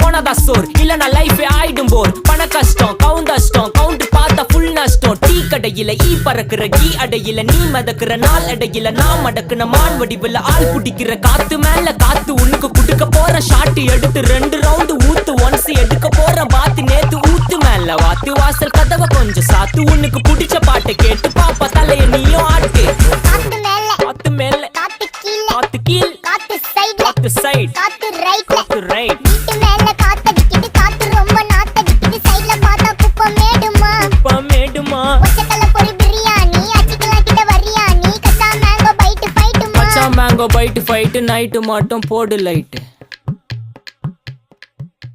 போனதா சோர் இல்லனா லைஃபே ஆயிடும் போர். பண கஷ்டம் கவுண்டஷ்டம் கவுண்டர் பார்த்தா ஃபுல் நஷ்டம். டீ கடையில ஈ பறக்குற கீ அடையில நீ மதக்குற நாள் அடையில நான் மடக்குன மான் வடிவுல ஆள் புடிக்கிற காத்து மேல காத்து உனக்கு குடுக்க போற ஷாட் எடுத்து 2 ரவுண்டு ஊத்து ஒன்ஸ் எடுக்க போற பாத்து நேத்து ஊத்து மேல வாத்து வாசல் கதவை கொஞ்சம் சாத்து உனக்கு பிடிச்ச பாட்டை கேட்டு பாப்பா தலைய நீயும் ஆட்டு. காத்து மேல காத்து கீழ் காத்து சைடு காத்து ரைட் வீட்டு மேல காத்தடிக்குது காத்து ரொம்ப நாத்தடிக்குது சைடுல பார்த்தா குப்பை மேடுமா ஒச்சக்கல்ல பொரி பிரியாணி அச்சிக்கலாம் கிட்ட வரியாணி கச்சா மேங்கோ பைட் ஃபைட்டுமா மேங்கோ பைட் ஃபைட் நைட்டு மட்டும் போடு லைட்.